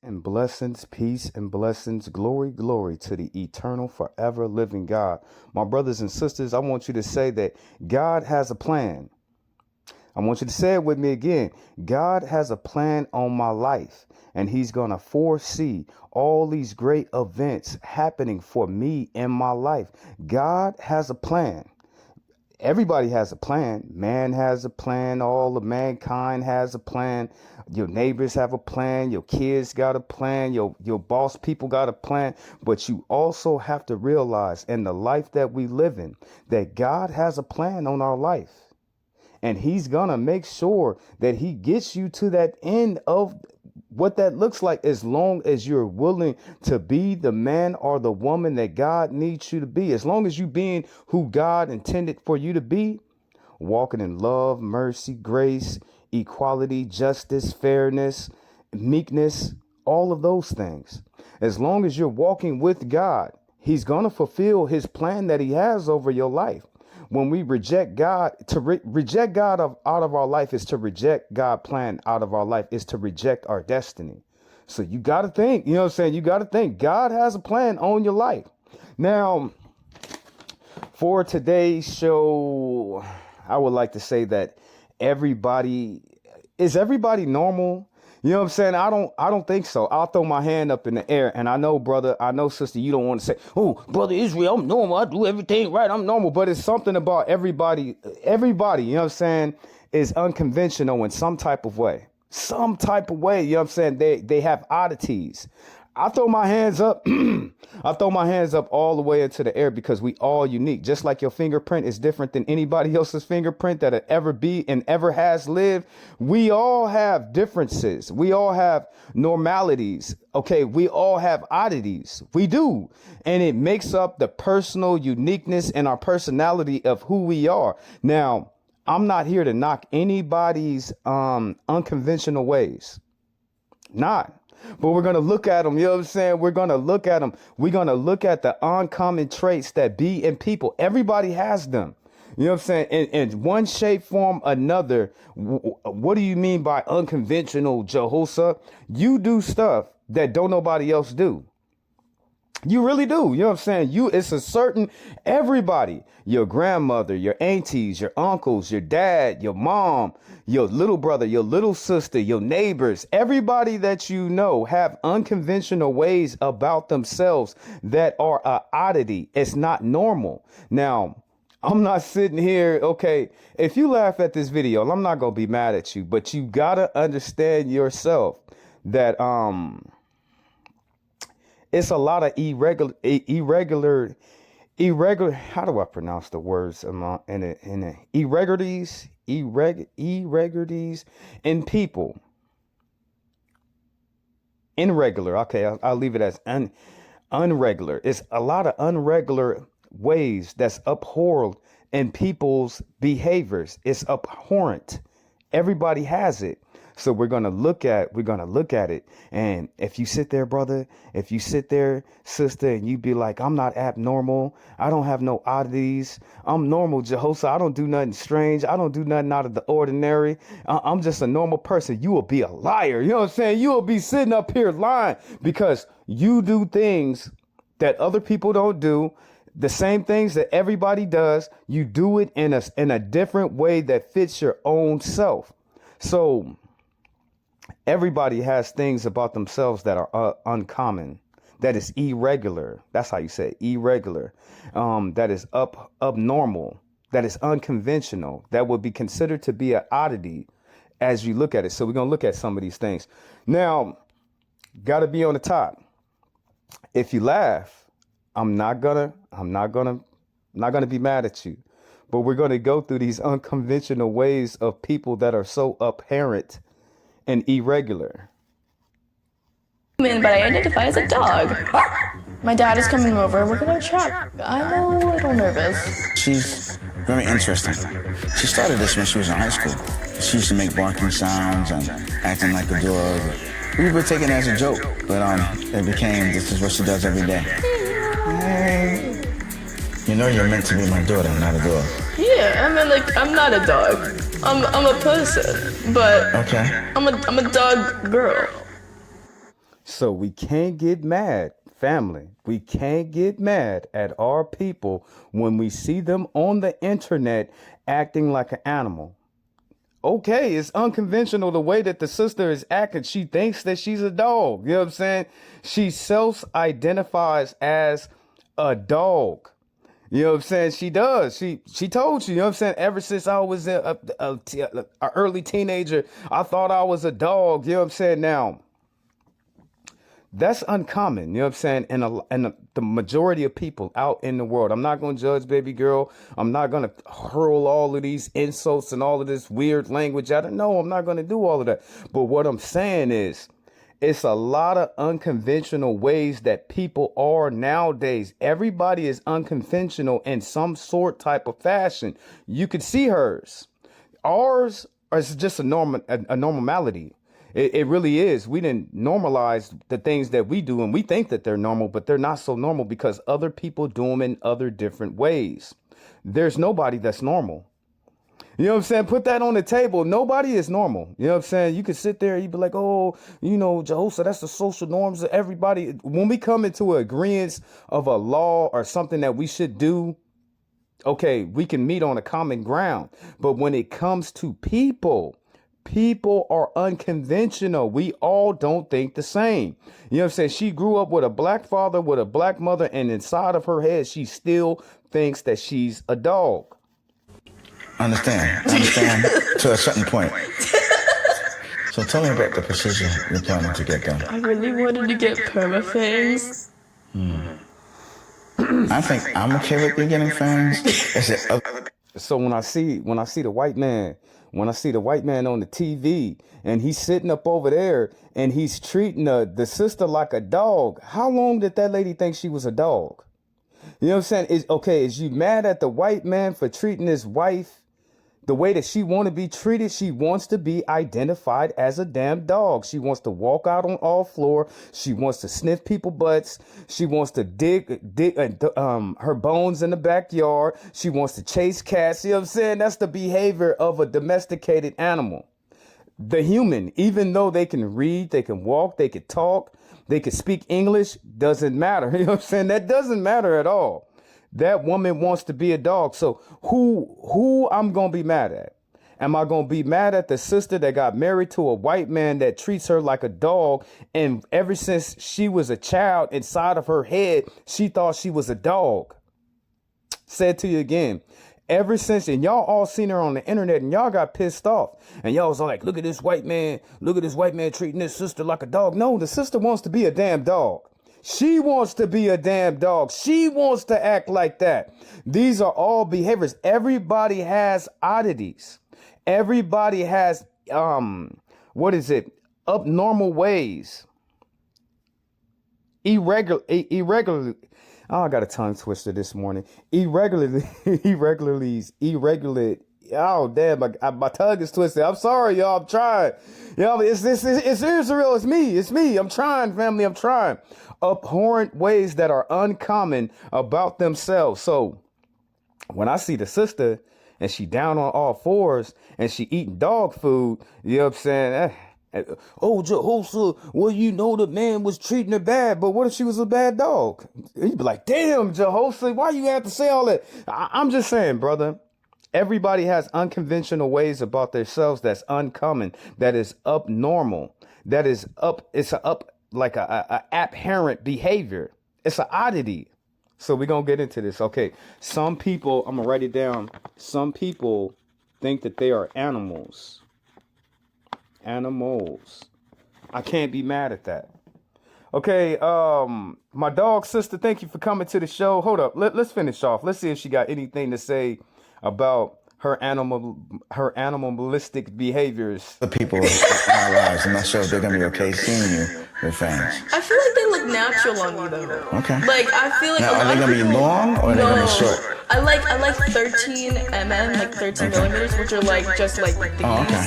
and blessings, peace and blessings, glory, glory to the eternal, forever living God. My brothers and sisters, I want you to say that God has a plan. I want you to say it with me again. God has a plan on my life, and he's going to foresee all these great events happening for me in my life. God has a plan. Everybody has a plan. Man has a plan. All of mankind has a plan. Your neighbors have a plan. Your kids got a plan. Your boss people got a plan. But you also have to realize in the life that we live in that God has a plan on our life. And he's going to make sure that he gets you to that end of what that looks like, as long as you're willing to be the man or the woman that God needs you to be. As long as you being who God intended for you to be, walking in love, mercy, grace, equality, justice, fairness, meekness, all of those things. As long as you're walking with God, he's going to fulfill his plan that he has over your life. When we reject God, reject God out of our life is to reject God's plan out of our life, is to reject our destiny. So you got to think, you know what I'm saying? You got to think God has a plan on your life. Now, for today's show, I would like to say that is everybody normal? You know what I'm saying? I don't think so. I'll throw my hand up in the air. And I know, brother, I know, sister, you don't want to say, oh, brother Israel, I'm normal. I do everything right. I'm normal. But it's something about everybody, you know what I'm saying, is unconventional in some type of way. Some type of way, you know what I'm saying? They have oddities. I throw my hands up. I throw my hands up all the way into the air because we all unique. Just like your fingerprint is different than anybody else's fingerprint that'll ever be and ever has lived. We all have differences. We all have normalities. Okay, we all have oddities. We do. And it makes up the personal uniqueness and our personality of who we are. Now, I'm not here to knock anybody's unconventional ways. Not. But we're going to look at them. You know what I'm saying? We're going to look at them. We're going to look at the uncommon traits that be in people. Everybody has them. You know what I'm saying? In one shape, form, another. What do you mean by unconventional, Jehosa? You do stuff that don't nobody else do. You really do. You know what I'm saying? It's a certain everybody, your grandmother, your aunties, your uncles, your dad, your mom, your little brother, your little sister, your neighbors, everybody that you know have unconventional ways about themselves that are an oddity. It's not normal. Now, I'm not sitting here. Okay, if you laugh at this video, I'm not going to be mad at you, but you got to understand yourself that, it's a lot of irregular. How do I pronounce the words? Irregularities in people. Irregular. Okay, I'll leave it as unregular. It's a lot of unregular ways that's abhorrent in people's behaviors. It's abhorrent. Everybody has it. So we're going to look at it. And if you sit there, brother, if you sit there, sister, and you be like, I'm not abnormal. I don't have no oddities. I'm normal, Jehoshaphat. I don't do nothing strange. I don't do nothing out of the ordinary. I'm just a normal person. You will be a liar. You know what I'm saying? You will be sitting up here lying because you do things that other people don't do. The same things that everybody does. You do it in a different way that fits your own self. So everybody has things about themselves that are uncommon, that is irregular. That's how you say it, irregular. That is abnormal, that is unconventional, that would be considered to be an oddity as you look at it. So we're going to look at some of these things. Now, got to be on the top. If you laugh, I'm not gonna be mad at you. But we're going to go through these unconventional ways of people that are so apparent and irregular. But I identify as a dog. My dad is coming over. We're gonna chat. I'm a little nervous. She's very interesting. She started this when she was in high school. She used to make barking sounds and acting like a dog. We were taking it as a joke, but it became, this is what she does every day. Hey. You know you're meant to be my daughter, not a dog. Yeah, I mean, like, I'm not a dog. I'm a person, but okay. I'm a dog girl. So we can't get mad, family. We can't get mad at our people when we see them on the internet acting like an animal. Okay, it's unconventional the way that the sister is acting. She thinks that she's a dog. You know what I'm saying? She self-identifies as a dog. You know what I'm saying? She does. She told you, you know what I'm saying? Ever since I was a early teenager, I thought I was a dog. You know what I'm saying? Now, that's uncommon, you know what I'm saying? And the majority of people out in the world. I'm not going to judge baby girl. I'm not going to hurl all of these insults and all of this weird language at her. No, I'm not going to do all of that. But what I'm saying is, it's a lot of unconventional ways that people are nowadays. Everybody is unconventional in some sort type of fashion. You could see hers. Ours is just a normality. It really is. We didn't normalize the things that we do, and we think that they're normal, but they're not so normal because other people do them in other different ways. There's nobody that's normal. You know what I'm saying? Put that on the table. Nobody is normal. You know what I'm saying? You could sit there and you'd be like, oh, you know, Jehoshaphat, that's the social norms of everybody. When we come into an agreement of a law or something that we should do, okay, we can meet on a common ground. But when it comes to people are unconventional. We all don't think the same. You know what I'm saying? She grew up with a black father, with a black mother, and inside of her head, she still thinks that she's a dog. Understand to a certain point. So tell me about the procedure you're planning to get done. I really wanted to get perma-fangs. I think I'm okay with you getting fangs. So when I see the white man, on the TV and he's sitting up over there and he's treating the sister like a dog, how long did that lady think she was a dog? You know what I'm saying? Is you mad at the white man for treating his wife the way that she want to be treated? She wants to be identified as a damn dog. She wants to walk out on all floor. She wants to sniff people butts. She wants to dig her bones in the backyard. She wants to chase cats. You know what I'm saying? That's the behavior of a domesticated animal. The human, even though they can read, they can walk, they can talk, they can speak English, doesn't matter. You know what I'm saying? That doesn't matter at all. That woman wants to be a dog. So who I'm going to be mad at? Am I going to be mad at the sister that got married to a white man that treats her like a dog? And ever since she was a child, inside of her head, she thought she was a dog. Said to you again. Ever since, and y'all all seen her on the internet and y'all got pissed off. And y'all was like, look at this white man treating this sister like a dog. No, the sister wants to be a damn dog. She wants to be a damn dog. She wants to act like that. These are all behaviors. Everybody has oddities. Everybody has, abnormal ways. Irregularly. Oh, I got a tongue twister this morning. Irregular. Oh, damn, my tongue is twisted. I'm sorry, y'all. I'm trying. Y'all, it's Israel. It's me. I'm trying, family. I'm trying. Abhorrent ways that are uncommon about themselves. So when I see the sister and she down on all fours and she eating dog food, you know what I'm saying? Oh, Jehoshaphat, well, you know the man was treating her bad, but what if she was a bad dog? You'd be like, damn, Jehoshaphat, why you have to say all that? I'm just saying, brother. Everybody has unconventional ways about themselves that's uncommon, that is abnormal, that is like a apparent behavior. It's an oddity. So we're going to get into this. Okay. Some people, I'm going to write it down. Some people think that they are animals. Animals. I can't be mad at that. Okay. My dog sister, thank you for coming to the show. Hold up. Let's finish off. Let's see if she got anything to say about her animalistic behaviors. The people in our lives, I'm not sure if they're going to be okay seeing you with fangs. I feel like they look natural on you though. Okay. Like I feel like now, are they going to be long or are they going to be short? I like 13 mm, like 13 millimeters, which are like just like these. Oh, okay.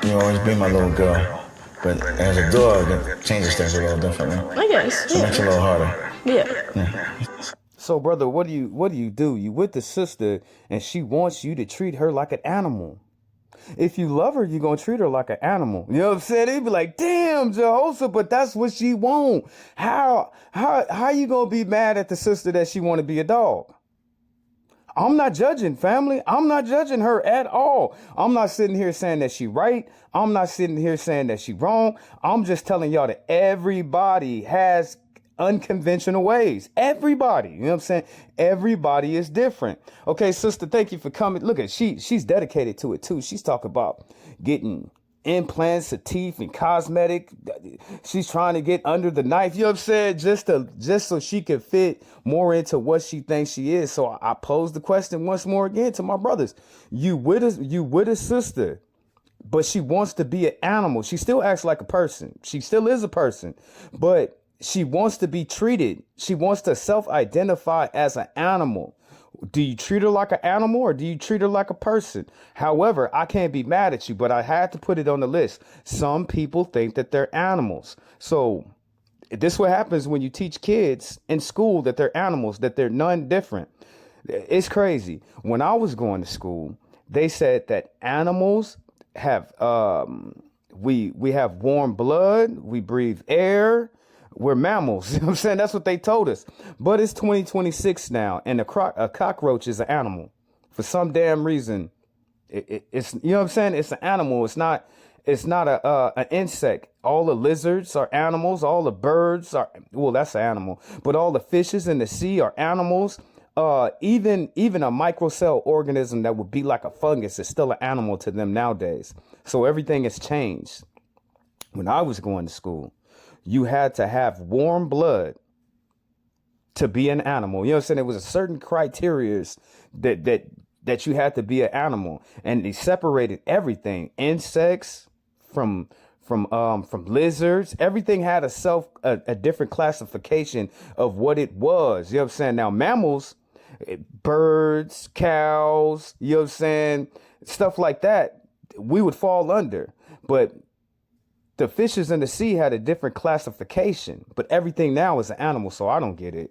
You always be my little girl, but as a dog, it changes things a little differently. I guess. So it makes it a little harder. Yeah. So, brother, what do you do? You with the sister, and she wants you to treat her like an animal. If you love her, you're going to treat her like an animal. You know what I'm saying? They'd be like, damn, Jehoshaphat, but that's what she want. How you going to be mad at the sister that she want to be a dog? I'm not judging, family. I'm not judging her at all. I'm not sitting here saying that she right. I'm not sitting here saying that she wrong. I'm just telling y'all that everybody has unconventional ways. Everybody, you know what I'm saying? Everybody is different. Okay, sister, thank you for coming. Look at she's dedicated to it too. She's talking about getting implants of teeth and cosmetic. She's trying to get under the knife, you know what I'm saying? Just so she can fit more into what she thinks she is. So I pose the question once more again to my brothers. You with a sister, but she wants to be an animal. She still acts like a person. She still is a person, but she wants to be treated. She wants to self-identify as an animal. Do you treat her like an animal or do you treat her like a person? However, I can't be mad at you, but I had to put it on the list. Some people think that they're animals. So this is what happens when you teach kids in school that they're animals, that they're none different. It's crazy. When I was going to school, they said that animals have, we have warm blood, we breathe air. We're mammals. You know what I'm saying? That's what they told us. But it's 2026 now, and a cockroach is an animal. For some damn reason, it's, you know what I'm saying? It's an animal. It's not an insect. All the lizards are animals. All the birds are, well, that's an animal. But all the fishes in the sea are animals. Even a microcell organism that would be like a fungus is still an animal to them nowadays. So everything has changed. When I was going to school, you had to have warm blood to be an animal. You know what I'm saying? There was a certain criteria that you had to be an animal, and they separated everything, insects from lizards. Everything had a different classification of what it was. You know what I'm saying? Now mammals, birds, cows, you know what I'm saying? Stuff like that, we would fall under, but the fishes in the sea had a different classification, but everything now is an animal, so I don't get it.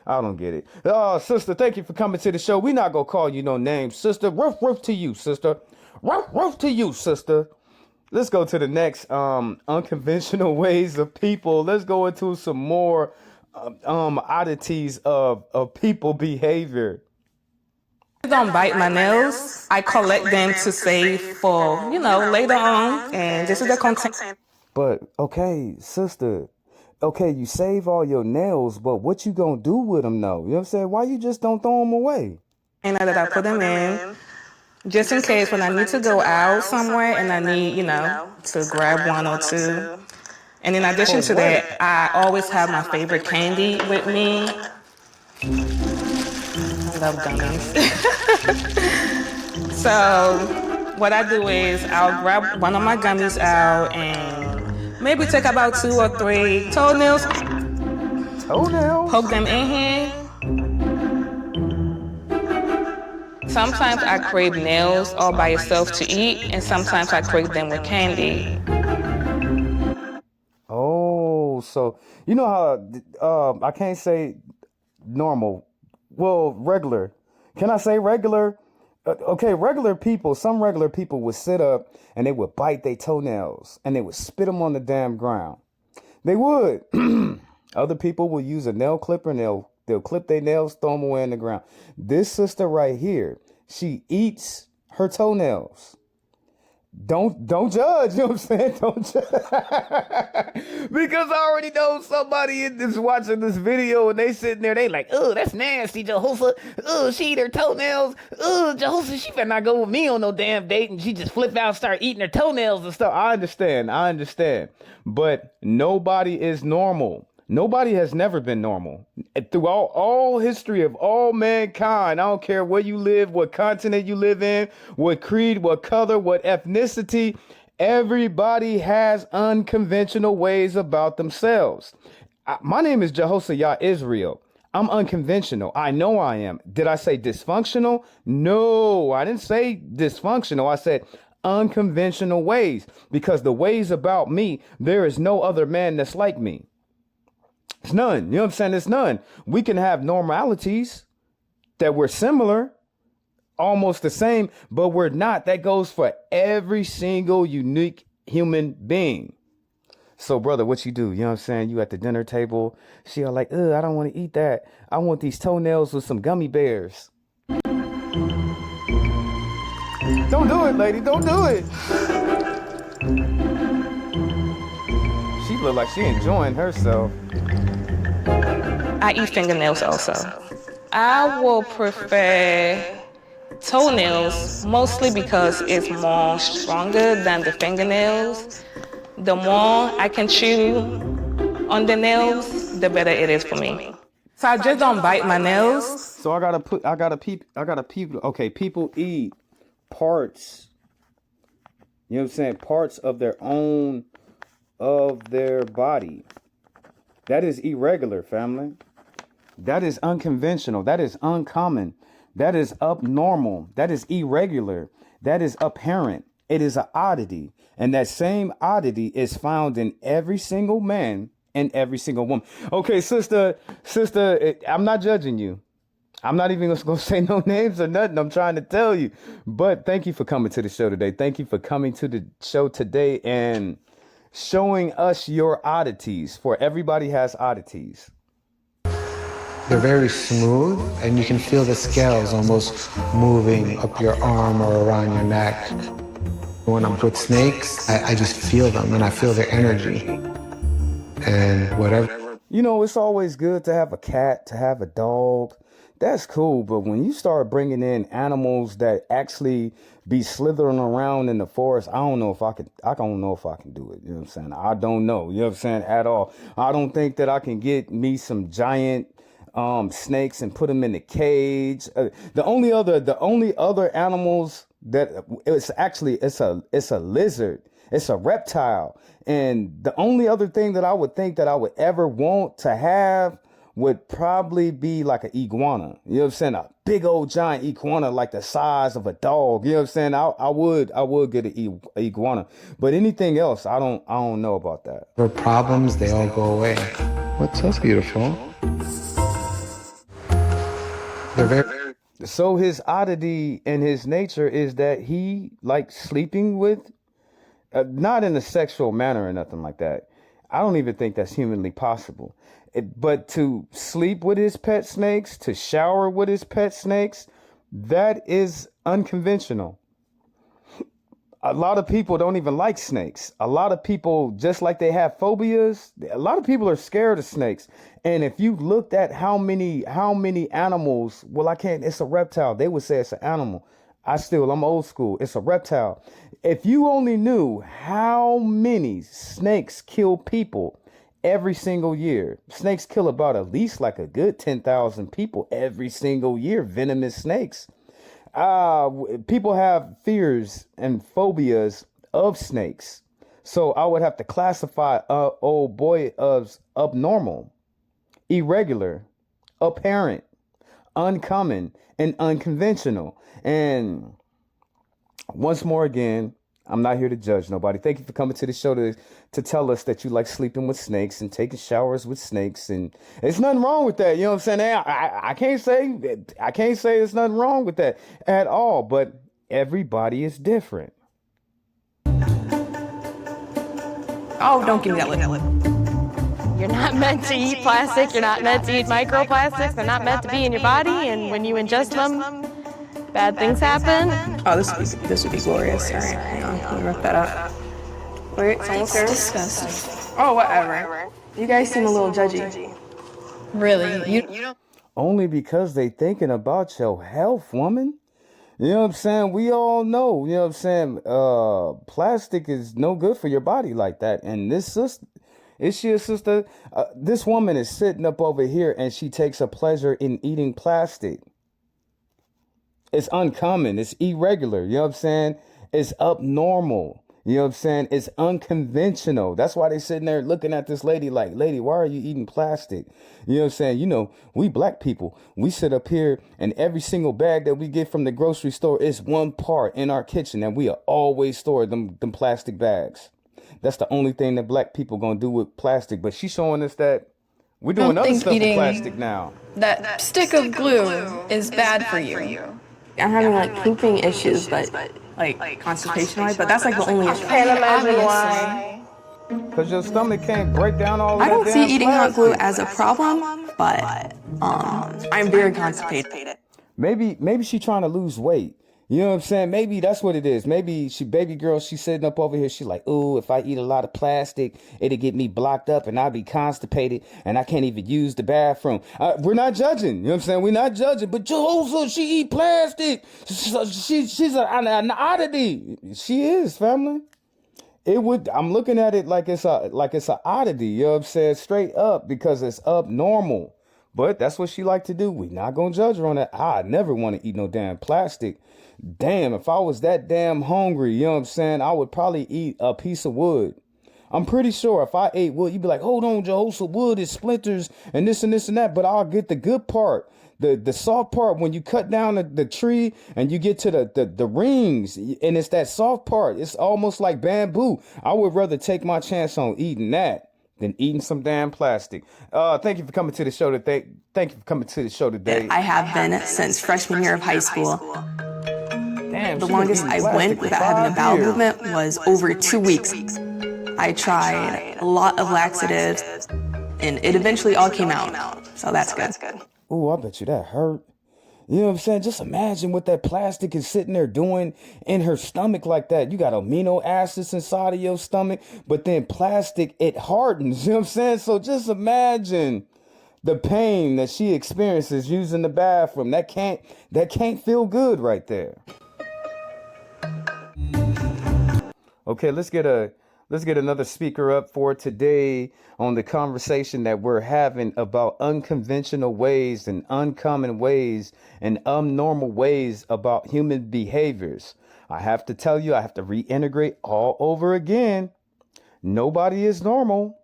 Oh, sister, thank you for coming to the show. We're not going to call you no names, sister. Roof to you, sister. Roof to you, sister. Let's go to the next unconventional ways of people. Let's go into some more oddities of people behavior. I don't bite my nails. I collect them to save for, later on, and this is the content. But, okay, sister, okay, you save all your nails, but what you gonna do with them, though? You know what I'm saying? Why you just don't throw them away? And that I put them in, just in case when I need to go out somewhere and I need, to grab one or two. And in addition to that, I always have my favorite candy with me. I love gummies. So what I do is I'll grab one of my gummies out and maybe take about 2 or 3 toenails. Poke them in here. Sometimes I crave nails all by itself to eat, and sometimes I crave them with candy. Oh, so you know how I can't say normal. Well, regular. Can I say regular? Okay, regular people, some regular people would sit up and they would bite their toenails and they would spit them on the damn ground. They would. Other people will use a nail clipper and they'll clip their nails, throw them away in the ground. This sister right here, she eats her toenails. Don't judge, you know what I'm saying? Don't judge. Because I already know somebody is watching this video and they sitting there, they like, oh, that's nasty, Jehoshaphat. Oh, she eat her toenails. Oh, Jehoshaphat, she better not go with me on no damn date, and she just flip out, start eating her toenails and stuff. I understand. But nobody is normal. Nobody has never been normal. Throughout all history of all mankind, I don't care where you live, what continent you live in, what creed, what color, what ethnicity, everybody has unconventional ways about themselves. My name is Jehoshaphat Israel. I'm unconventional. I know I am. Did I say dysfunctional? No, I didn't say dysfunctional. I said unconventional ways, because the ways about me, there is no other man that's like me. It's none. You know what I'm saying? It's none. We can have normalities that we're similar. almost the same, but we're not. That goes for every single unique human being. So, brother, what you do? You know what I'm saying? You at the dinner table. She are like, I don't want to eat that. I want these toenails with some gummy bears. Don't do it, lady. Don't do it. She look like she enjoying herself. I eat fingernails also. I will prefer toenails mostly because it's more stronger than the fingernails. The more I can chew on the nails, the better it is for me. So I just don't bite my nails. So I gotta peep. Okay, people eat parts. You know what I'm saying? Parts of their own, of their body. That is irregular, family. That is unconventional. That is uncommon. That is abnormal. That is irregular. That is apparent. It is an oddity. And that same oddity is found in every single man and every single woman. Okay, sister, I'm not judging you. I'm not even going to say no names or nothing. I'm trying to tell you. But thank you for coming to the show today. Thank you for coming to the show today and showing us your oddities. For everybody has oddities. They're very smooth, and you can feel the scales almost moving up your arm or around your neck. When I'm with snakes, I just feel them, and I feel their energy. And whatever. You know, it's always good to have a cat, to have a dog. That's cool, but when you start bringing in animals that actually be slithering around in the forest, I don't know if I don't know if I can do it. You know what I'm saying? I don't know. You know what I'm saying? At all. I don't think that I can get me some giant snakes and put them in a cage. The only other animals that it's a lizard. It's a reptile. And the only other thing that I would think that I would ever want to have would probably be like an iguana. You know what I'm saying? A big old giant iguana like the size of a dog. You know what I'm saying? I would get an iguana. But anything else, I don't know about that. For problems, they all go away. What's up, beautiful? They're very... So his oddity and his nature is that he likes sleeping with, not in a sexual manner or nothing like that. I don't even think that's humanly possible. But to sleep with his pet snakes, to shower with his pet snakes, that is unconventional. A lot of people don't even like snakes. A lot of people, just like they have phobias, a lot of people are scared of snakes. And if you looked at how many animals, it's a reptile. They would say it's an animal. I'm old school. It's a reptile. If you only knew how many snakes kill people every single year. Snakes kill about at least like a good 10,000 people every single year. Venomous snakes. People have fears and phobias of snakes. So I would have to classify old boy as abnormal, irregular, apparent, uncommon, and unconventional. And once more again, I'm not here to judge nobody. Thank you for coming to the show to tell us that you like sleeping with snakes and taking showers with snakes. And there's nothing wrong with that. You know what I'm saying? I can't say there's nothing wrong with that at all. But everybody is different. Oh, don't give me that lip. You're not meant to eat plastic. You're not meant to eat microplastics. They're not meant to be in your body. And when you ingest them, bad things happen. Oh, this would be glorious. All right, let me rip that up. Wait, it's almost there. Disgusting. Oh, whatever. You guys seem a little judgy. Really? You don't. Only because they thinking about your health, woman. You know what I'm saying? We all know, you know what I'm saying? Plastic is no good for your body like that. And this sister, is she a sister? This woman is sitting up over here and she takes a pleasure in eating plastic. It's uncommon. It's irregular. You know what I'm saying? It's abnormal. You know what I'm saying? It's unconventional. That's why they sitting there looking at this lady like, lady, why are you eating plastic? You know what I'm saying? You know, we black people, we sit up here and every single bag that we get from the grocery store is one part in our kitchen and we are always store them plastic bags. That's the only thing that black people gonna do with plastic. But she's showing us that we're doing other stuff with plastic now. That stick of glue is bad for you. I'm having like pooping issues, but like constipation wise, but that's like the only issue. Can't imagine why. Because your stomach can't break down all of I that don't see damn eating hot glue plastic. as a problem, but I'm very constipated. Maybe she trying to lose weight. You know what I'm saying? Maybe that's what it is. Maybe baby girl, she's sitting up over here. She like, ooh, if I eat a lot of plastic, it'll get me blocked up and I'll be constipated and I can't even use the bathroom. We're not judging. You know what I'm saying? We're not judging. But Jehoshaphat, she eat plastic. She's an oddity. She is, family. I'm looking at it like it's an oddity. You know what I'm saying? Straight up, because it's abnormal. But that's what she like to do. We not gonna judge her on that. I never want to eat no damn plastic. Damn, if I was that damn hungry, you know what I'm saying, I would probably eat a piece of wood. I'm pretty sure if I ate wood, you'd be like, hold on, Jehoshaphat, wood is splinters and this and this and that. But I'll get the good part, the soft part. When you cut down the tree and you get to the rings, and it's that soft part. It's almost like bamboo. I would rather take my chance on eating that than eating some damn plastic. Thank you for coming to the show today. Thank you for coming to the show today. I have been since freshman year of high school. Damn, The longest I went without having a bowel movement was over 2 weeks. I tried a lot of laxatives, and it eventually all came out. So that's good. Ooh, I bet you that hurt. You know what I'm saying? Just imagine what that plastic is sitting there doing in her stomach like that. You got amino acids inside of your stomach, but then plastic, it hardens. You know what I'm saying? So just imagine the pain that she experiences using the bathroom. That can't feel good right there. Okay, let's get another speaker up for today on the conversation that we're having about unconventional ways and uncommon ways and abnormal ways about human behaviors. I have to tell you, I have to reintegrate all over again. Nobody is normal.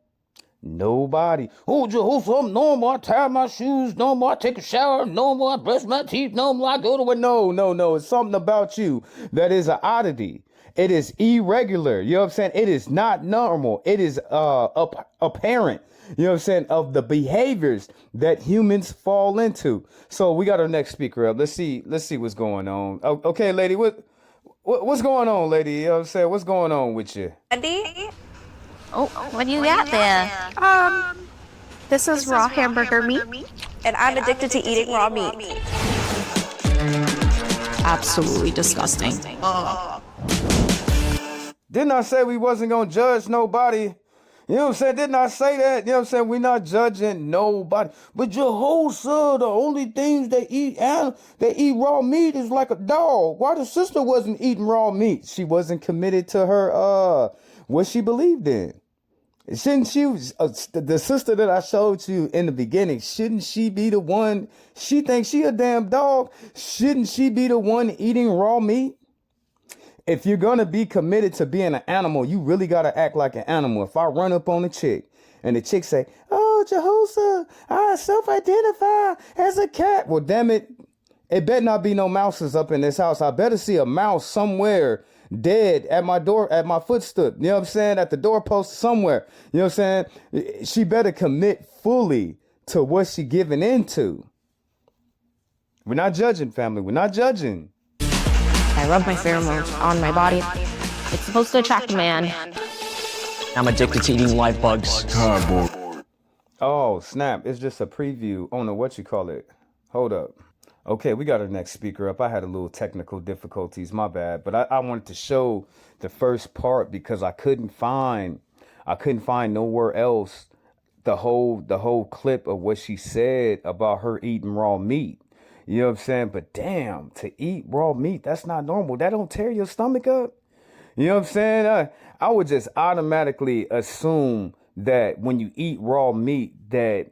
Nobody. Oh, Jehoshaphat, I'm normal. I tie my shoes. Normal. I take a shower. Normal. I brush my teeth. Normal. I go to work. No. It's something about you that is an oddity. It is irregular. You know what I'm saying? It is not normal. It is apparent. You know what I'm saying? Of the behaviors that humans fall into. So we got our next speaker up. Let's see what's going on. Okay, lady, what's going on, lady? You know what I'm saying? What's going on with you? Andy? Oh, what do you got there? This is raw hamburger meat. And I'm addicted to eating raw meat. Absolutely disgusting. Didn't I say we wasn't going to judge nobody? You know what I'm saying? Didn't I say that? You know what I'm saying? We're not judging nobody. But Jehoshaphat, the only things they eat raw meat is like a dog. Why the sister wasn't eating raw meat? She wasn't committed to her, what she believed in. Shouldn't she, the sister that I showed you in the beginning, shouldn't she be the one, she thinks she a damn dog, shouldn't she be the one eating raw meat? If you're going to be committed to being an animal, you really got to act like an animal. If I run up on a chick and the chick say, oh, Jehoshaphat, I self-identify as a cat. Well, damn it. It better not be no mouses up in this house. I better see a mouse somewhere dead at my door, at my footstool. You know what I'm saying? At the doorpost somewhere. You know what I'm saying? She better commit fully to what she giving into. We're not judging, family. We're not judging. I rub my pheromones on my body. It's supposed to attract a man. I'm addicted to eating live bugs. Oh, snap. It's just a preview on what you call it. Hold up. Okay, we got our next speaker up. I had a little technical difficulties, my bad. But I wanted to show the first part because I couldn't find nowhere else the whole clip of what she said about her eating raw meat. You know what I'm saying? But damn, to eat raw meat, that's not normal. That don't tear your stomach up. You know what I'm saying? I would just automatically assume that when you eat raw meat, that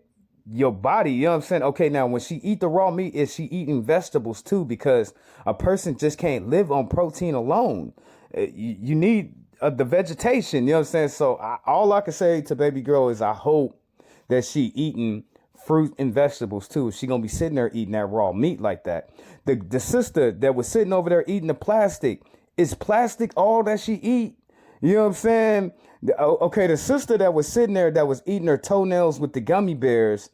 your body, you know what I'm saying? Okay, now when she eat the raw meat, is she eating vegetables too? Because a person just can't live on protein alone. You need the vegetation, you know what I'm saying? So all I can say to baby girl is I hope that she eating fruit and vegetables too. She gonna be sitting there eating that raw meat like that. The sister that was sitting over there eating the plastic, is plastic all that she eat? You know what I'm saying? Okay, the sister that was sitting there that was eating her toenails with the gummy bears,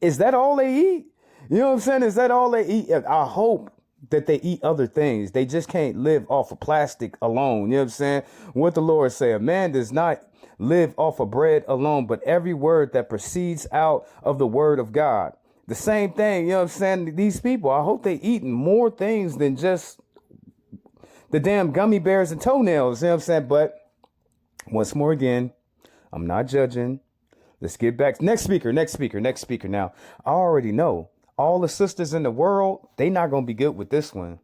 is that all they eat? You know what I'm saying? Is that all they eat? I hope that they eat other things. They just can't live off of plastic alone. You know what I'm saying? What the Lord said, a man does not live off of bread alone, but every word that proceeds out of the word of God. The same thing, you know what I'm saying? These people, I hope they eating more things than just the damn gummy bears and toenails. You know what I'm saying? But once more again, I'm not judging. Let's get back. Next speaker. Now, I already know all the sisters in the world, they not going to be good with this one.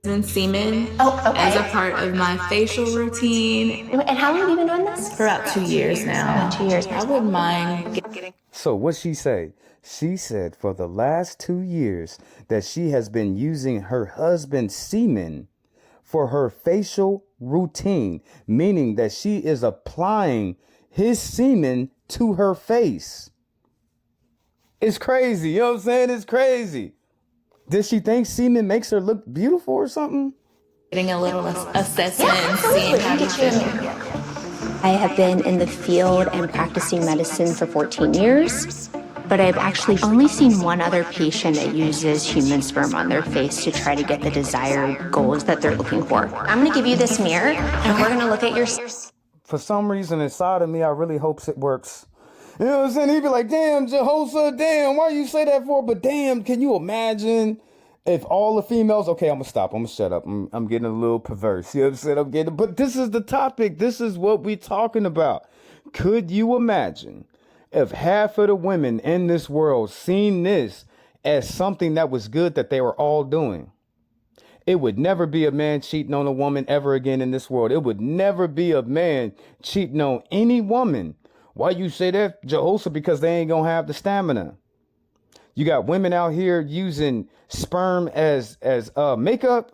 And semen as a part of my facial routine. And how long have you been doing this? For about 2 years now. About 2 years. I wouldn't mind getting. So what she say? She said for the last 2 years that she has been using her husband's semen for her facial routine, meaning that she is applying his semen to her face. It's crazy. You know what I'm saying? It's crazy. Does she think semen makes her look beautiful or something? Getting a little assessment and seeing how you feel. I have been in the field and practicing medicine for 14 years, but I've actually only seen one other patient that uses human sperm on their face to try to get the desired goals that they're looking for. I'm going to give you this mirror, and we're going to look at your... For some reason inside of me, I really hopes it works. You know what I'm saying? He'd be like, damn, Jehoshaphat, damn, why you say that for? But damn, can you imagine if all the females... Okay, I'm going to stop. I'm going to shut up. I'm getting a little perverse. You know what I'm saying? But this is the topic. This is what we're talking about. Could you imagine if half of the women in this world seen this as something that was good that they were all doing? It would never be a man cheating on a woman ever again in this world. It would never be a man cheating on any woman. Why you say that, Jehoshaphat? Because they ain't gonna have the stamina. You got women out here using sperm as makeup.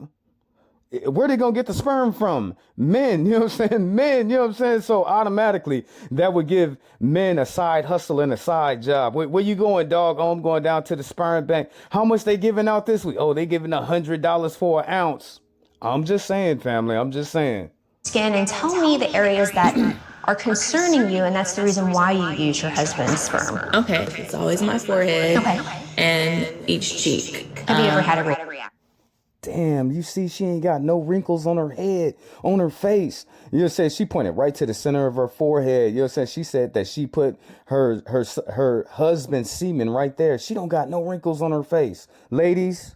Where they gonna get the sperm from? Men, you know what I'm saying? Men, you know what I'm saying? So automatically that would give men a side hustle and a side job. Where you going, dog? Oh, I'm going down to the sperm bank. How much they giving out this week? Oh, they giving $100 for an ounce. I'm just saying, family. I'm just saying. Skin and tell me the areas that are concerning you, and that's the reason why you use your husband's sperm. Okay, it's always my forehead and each cheek. Have you ever had a reaction? Damn, you see, she ain't got no wrinkles on her head, on her face. You know what I'm saying? She pointed right to the center of her forehead. You know what I'm saying? She said that she put her husband's semen right there. She don't got no wrinkles on her face. Ladies,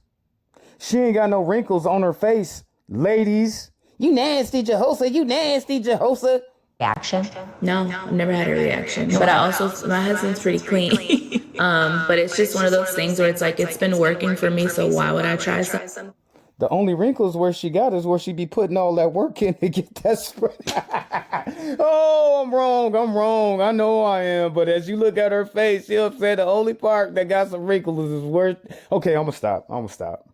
she ain't got no wrinkles on her face. Ladies, you nasty, Jehoshaphat. You nasty, Jehoshaphat. Reaction? No, I've never had a reaction. But I also, my husband's pretty clean. But it's just one of those things where it's like, it's been working for me, so why would I try something? The only wrinkles where she got is where she be putting all that work in to get that spread. Oh, I'm wrong. I know I am. But as you look at her face, you know what I'm saying? The only part that got some wrinkles is where... Okay, I'm going to stop.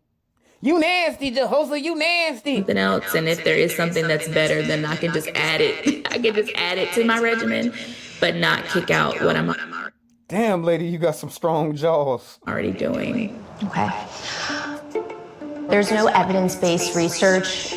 You nasty, Jehoshaphat. You nasty. Something else, and if there is something that's better, then I can just add it. I can just add it to my regimen, but not kick out what I'm Damn, lady, you got some strong jaws. Already doing. Okay. There's no evidence-based research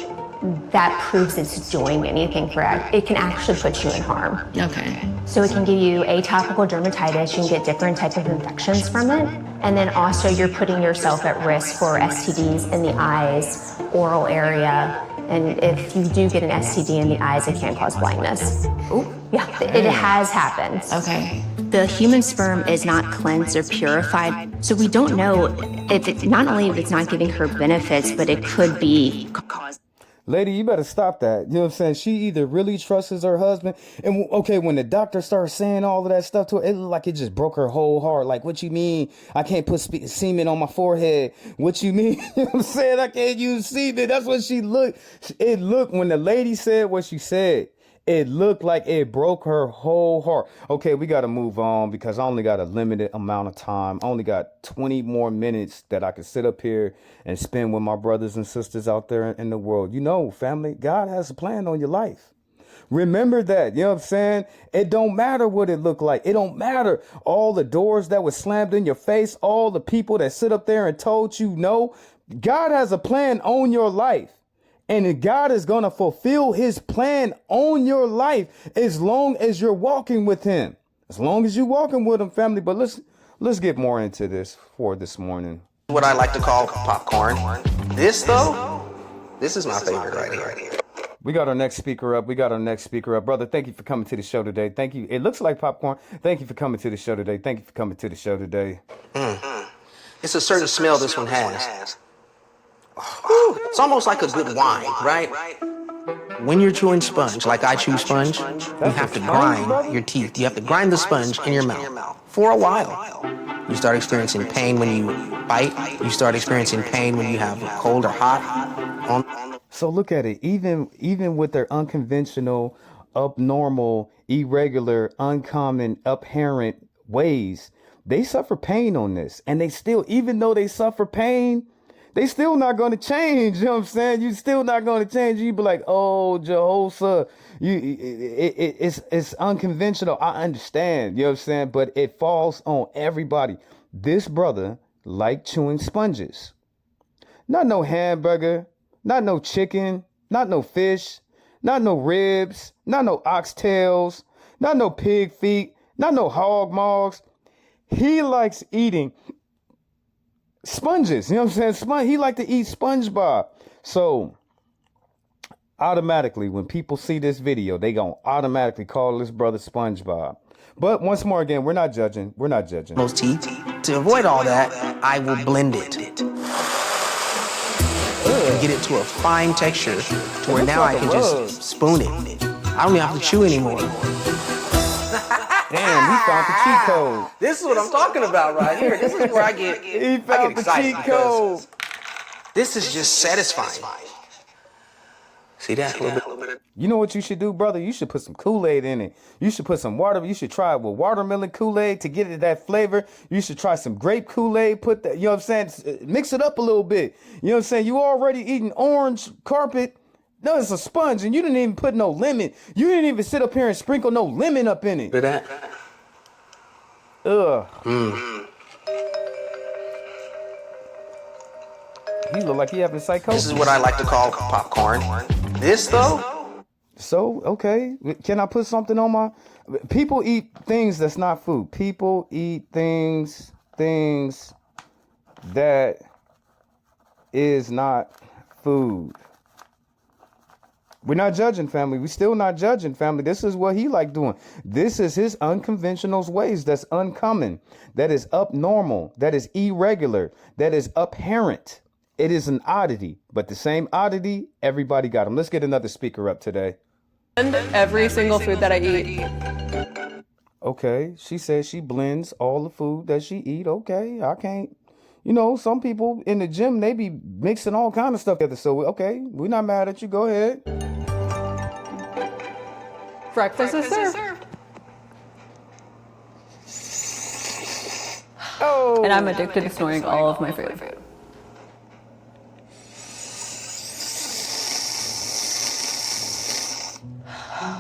that proves it's doing anything correct. It can actually put you in harm. Okay. So it can give you atopical dermatitis. You can get different types of infections from it. And then also you're putting yourself at risk for STDs in the eyes, oral area. And if you do get an STD in the eyes, it can cause blindness. Ooh. Yeah, it has happened. Okay. The human sperm is not cleansed or purified, so we don't know if it, not only if it's not giving her benefits, but it could be caused. Lady, you better stop that. You know what I'm saying? She either really trusts her husband. And okay, when the doctor starts saying all of that stuff to her, it looked like it just broke her whole heart. Like, what you mean? I can't put semen on my forehead. What you mean? You know what I'm saying? I can't use semen. That's what she looked. It looked, when the lady said what she said, it looked like it broke her whole heart. Okay, we got to move on because I only got a limited amount of time. I only got 20 more minutes that I can sit up here and spend with my brothers and sisters out there in the world. You know, family, God has a plan on your life. Remember that. You know what I'm saying? It don't matter what it looked like. It don't matter all the doors that were slammed in your face, all the people that sit up there and told you no. God has a plan on your life. And God is going to fulfill his plan on your life as long as you're walking with him. As long as you're walking with him, family. But let's get more into this for this morning. What I like to call popcorn. This though, this is my favorite right here. We got our next speaker up. Brother, thank you for coming to the show today. Thank you. It looks like popcorn. Thank you for coming to the show today. It's a certain smell this one has. Ooh, it's almost like a good wine, right? When you're chewing sponge, like I chew sponge, you have to grind your teeth. You have to grind the sponge in your mouth for a while. You start experiencing pain when you bite. You start experiencing pain when you have cold or hot. So look at it. Even with their unconventional, abnormal, irregular, uncommon, apparent ways, they suffer pain on this. And they still, even though they suffer pain, they still not going to change. You know what I'm saying? You still not going to change. You be like, oh, Jehoshaphat, it's unconventional. I understand. You know what I'm saying? But it falls on everybody. This brother like chewing sponges. Not no hamburger, not no chicken, not no fish, not no ribs, not no oxtails, not no pig feet, not no hog maws. He likes eating sponges. You know what I'm saying? He like to eat SpongeBob. So automatically, when people see this video, they gonna automatically call this brother SpongeBob. But once more again, we're not judging. Those teeth. To avoid all that, I will blend it. And get it to a fine texture to where now I can just spoon it. I don't even have to chew anymore. Damn, he found the cheat code. This is what I'm talking about right here. This is where I get excited cheat code. This is just satisfying. See that? A little bit. You know what you should do, brother? You should put some Kool-Aid in it. You should put some water. You should try it with watermelon Kool-Aid to get it that flavor. You should try some grape Kool-Aid. Put that, you know what I'm saying? Mix it up a little bit. You know what I'm saying? You already eating orange carpet. No, it's a sponge, and you didn't even put no lemon. You didn't even sit up here and sprinkle no lemon up in it. Look at that. Ugh. He look like he having psychosis. This is what I like to call popcorn. This though? So, okay. Can I put something on my... People eat things that's not food. People eat things that is not food. We're not judging, family. We still not judging, family. This is what he like doing. This is his unconventional ways. That's uncommon. That is abnormal. That is irregular. That is apparent. It is an oddity, but the same oddity, everybody got them. Let's get another speaker up today. And every single food that I eat. Okay, she says she blends all the food that she eat. Okay, I can't. You know, some people in the gym, they be mixing all kind of stuff together. So, okay, we're not mad at you. Go ahead. Breakfast is served. Oh. And I'm addicted to snoring all of my food.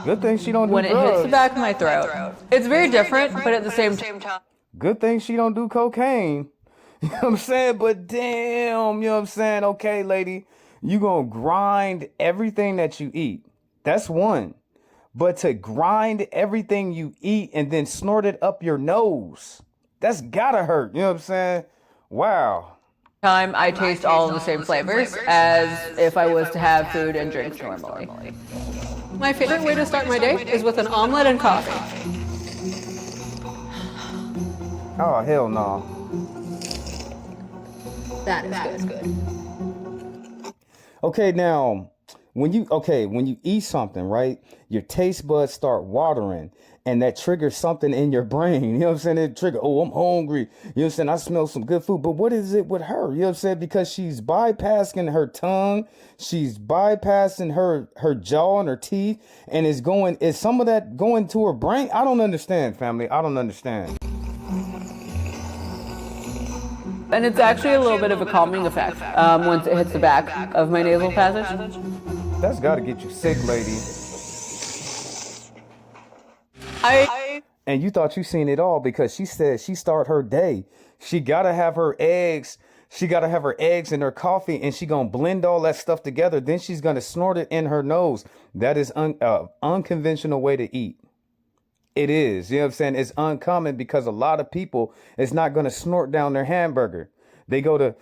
Good thing she don't do when drugs. It hits the back of my throat. It's very different, but at the same time. Good thing she don't do cocaine. You know what I'm saying? But damn, you know what I'm saying? Okay, lady, you gonna grind everything that you eat. That's one. But to grind everything you eat and then snort it up your nose, that's gotta hurt. You know what I'm saying? Wow. I taste all of the same flavors as if I was to have food and drinks normally. My favorite way to start my day is with an omelet and coffee. Oh, hell no. That is good. Okay, now, when you eat something, right, your taste buds start watering, and that triggers something in your brain. You know what I'm saying? It trigger, oh, I'm hungry. You know what I'm saying? I smell some good food. But what is it with her? You know what I'm saying? Because she's bypassing her tongue. She's bypassing her jaw and her teeth. And is some of that going to her brain? I don't understand, family. I don't understand. And it's actually a little bit of a calming effect once it hits the back of my nasal passage. That's got to get you sick, lady. And you thought you seen it all because she said she start her day. She got to have her eggs. She got to have her eggs in her coffee, and she going to blend all that stuff together. Then she's going to snort it in her nose. That is unconventional way to eat. It is. You know what I'm saying? It's uncommon because a lot of people is not going to snort down their hamburger. They go to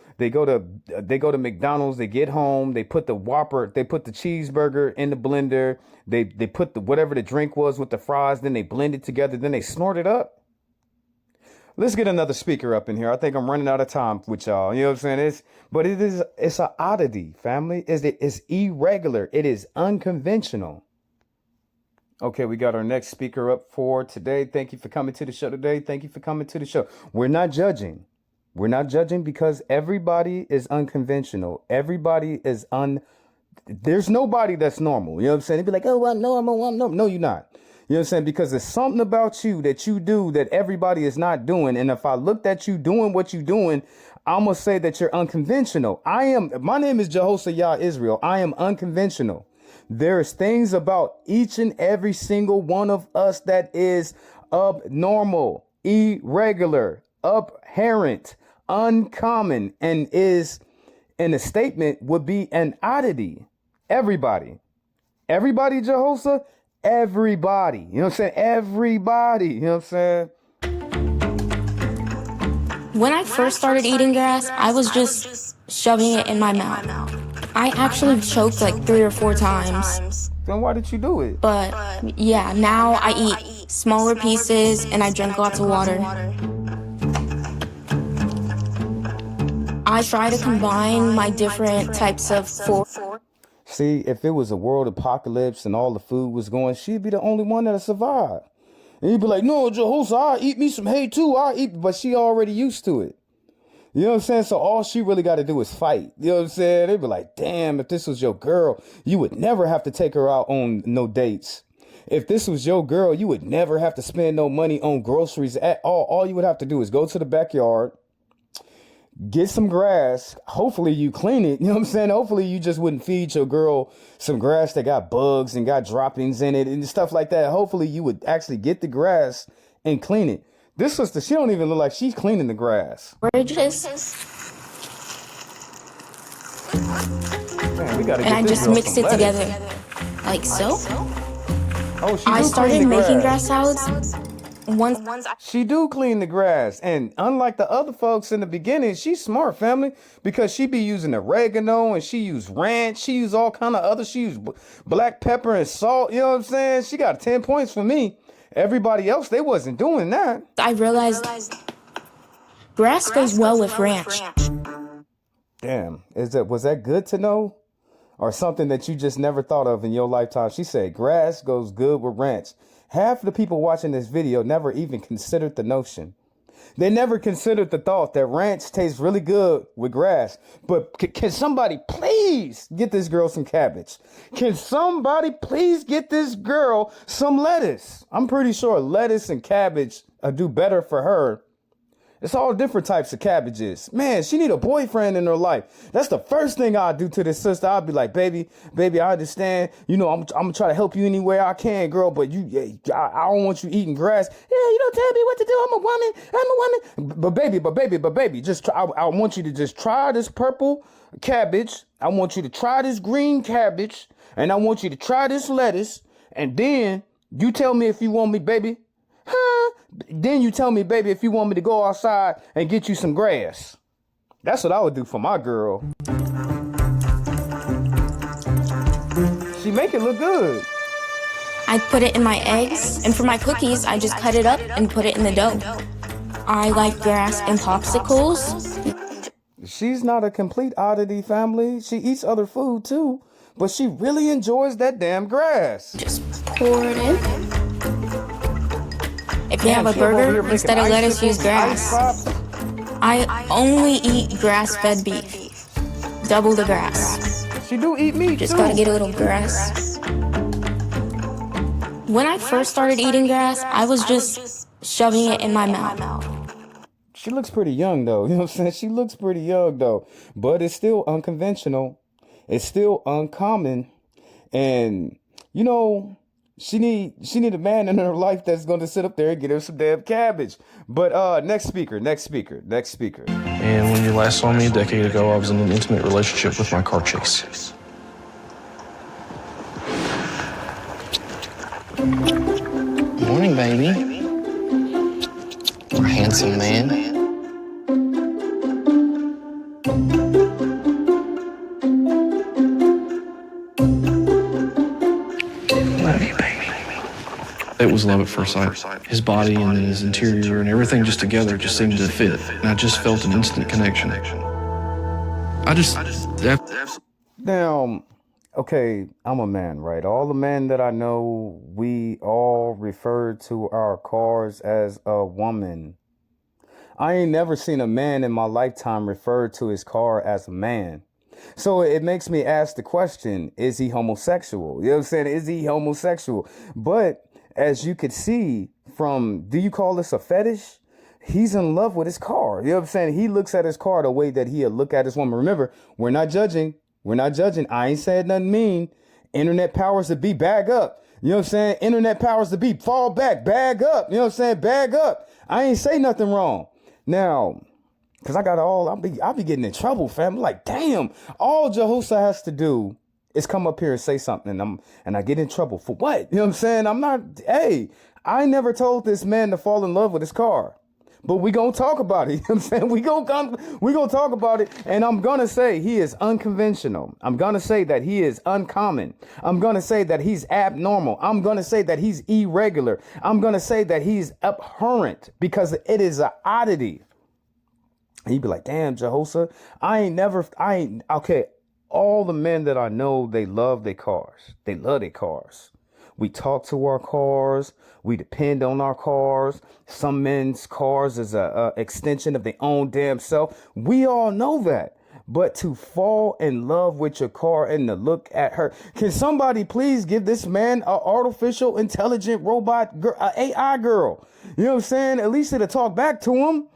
McDonald's, they get home, they put the Whopper, they put the cheeseburger in the blender, they put the whatever the drink was with the fries, then they blend it together, then they snort it up. Let's get another speaker up in here. I think I'm running out of time with y'all. You know what I'm saying? It's an oddity, family. It's irregular. It is unconventional. Okay, we got our next speaker up for today. Thank you for coming to the show today. Thank you for coming to the show. We're not judging. We're not judging because everybody is unconventional. Everybody is there's nobody that's normal. You know what I'm saying? They'd be like, oh, I'm normal. No, you're not. You know what I'm saying? Because there's something about you that you do that everybody is not doing. And if I looked at you doing what you're doing, I'm going to say that you're unconventional. My name is Jehoshaphat Israel. I am unconventional. There's things about each and every single one of us that is abnormal, irregular, abhorrent, uncommon, and is in a statement would be an oddity. Everybody, Jehoshaphat, everybody, you know what I'm saying? Everybody, you know what I'm saying? When I first started eating grass, I was just shoving it in my mouth. I actually choked like 3 or 4 times. Then why did you do it? But yeah, now I eat smaller pieces and I drink lots of water. I try to combine my different types of food. See, if it was a world apocalypse and all the food was going, she'd be the only one that'll survive. And you'd be like, no, Jehoshaphat, I'll eat me some hay too. But she already used to it. You know what I'm saying? So all she really got to do is fight. You know what I'm saying? They'd be like, damn, if this was your girl, you would never have to take her out on no dates. If this was your girl, you would never have to spend no money on groceries at all. All you would have to do is go to the backyard, get some grass. Hopefully you clean it. You know what I'm saying? Hopefully you just wouldn't feed your girl some grass that got bugs and got droppings in it and stuff like that. Hopefully you would actually get the grass and clean it. This sister, she don't even look like she's cleaning the grass. Bridges. Man, we gotta get and I just mixed it together like so. Oh, I started making grass salads. She do clean the grass, and unlike the other folks in the beginning, she's smart, family, because she be using oregano and she use ranch, she use all kind of other, she use black pepper and salt. You know what I'm saying? She got 10 points for me. Everybody else, they wasn't doing that. I realized grass goes well with ranch. Damn, was that good to know? Or something that you just never thought of in your lifetime? She said grass goes good with ranch. Half the people watching this video never even considered the notion. They never considered the thought that ranch tastes really good with grass. But can somebody please get this girl some cabbage? Can somebody please get this girl some lettuce? I'm pretty sure lettuce and cabbage do better for her. It's all different types of cabbages. Man, she need a boyfriend in her life. That's the first thing I'd do to this sister. I'd be like, baby, I understand. You know, I'm gonna try to help you any way I can, girl. But I don't want you eating grass. Yeah, you don't tell me what to do. I'm a woman. But baby, just try. I want you to just try this purple cabbage. I want you to try this green cabbage, and I want you to try this lettuce. And then you tell me if you want me, baby. Then you tell me, baby, if you want me to go outside and get you some grass. That's what I would do for my girl. She make it look good. I put it in my eggs, and for my cookies, I just cut it up and put it in the dough. I like grass and popsicles. She's not a complete oddity, family. She eats other food too, but she really enjoys that damn grass. Just pour it in. If you have a burger, instead of lettuce, use grass. I only eat grass-fed beef. Double the grass. She do eat meat, just gotta get a little grass. When I first started eating grass, I was just shoving it in my mouth. She looks pretty young, though. You know what I'm saying? She looks pretty young, though. But it's still unconventional. It's still uncommon. And, you know, she need a man in her life that's going to sit up there and get her some damn cabbage. But next speaker. And when you last saw me a decade ago, I was in an intimate relationship with my car chase. Morning, baby. We're handsome man. was love at first sight. His body and his interior and everything just together just seemed to fit. And I just felt an instant connection. Now, okay, I'm a man, right? All the men that I know, we all refer to our cars as a woman. I ain't never seen a man in my lifetime refer to his car as a man. So it makes me ask the question, is he homosexual? You know what I'm saying? Is he homosexual? But as you could see from, do you call this a fetish? He's in love with his car. You know what I'm saying? He looks at his car the way that he'll look at his woman. Remember, we're not judging. We're not judging. I ain't said nothing mean. Internet powers to be, bag up. You know what I'm saying? Internet powers to be, fall back, bag up. You know what I'm saying? Bag up. I ain't say nothing wrong. Now, because I got I'll be getting in trouble, fam. Like, damn, all Jehosa has to do is come up here and say something, and I get in trouble for what? You know what I'm saying? I never told this man to fall in love with his car. But we gonna talk about it. You know what I'm saying? We gonna talk about it, and I'm gonna say he is unconventional. I'm gonna say that he is uncommon. I'm gonna say that he's abnormal. I'm gonna say that he's irregular. I'm gonna say that he's abhorrent because it is an oddity. And you'd be like, damn, Jehosa, okay. All the men that I know, they love their cars. They love their cars. We talk to our cars. We depend on our cars. Some men's cars is a extension of their own damn self. We all know that. But to fall in love with your car and to look at her, can somebody please give this man an artificial intelligent robot, AI girl? You know what I'm saying? At least it'll talk back to him.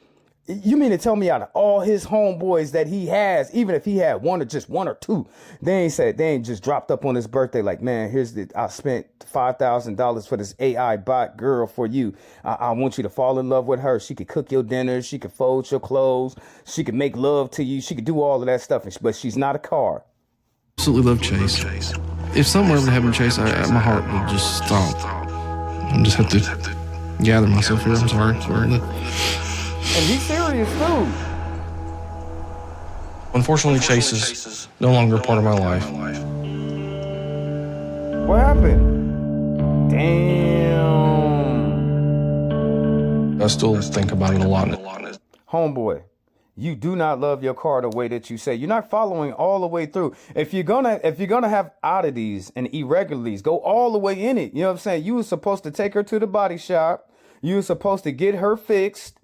You mean to tell me out of all his homeboys that he has, even if he had one or two, they ain't just dropped up on his birthday like, man, I spent $5,000 for this AI bot girl for you. I want you to fall in love with her. She could cook your dinner. She could fold your clothes. She could make love to you. She could do all of that stuff, but she's not a car. Absolutely love Chase. If something were ever to happen to Chase, my heart would just stop. I just have to gather myself here. I'm sorry. And he's serious too. Unfortunately, Chase is no longer part of my life. What happened? Damn. I still think about it a lot. Homeboy, you do not love your car the way that you say. You're not following all the way through. If you're gonna have oddities and irregularities, go all the way in it. You know what I'm saying? You were supposed to take her to the body shop. You were supposed to get her fixed.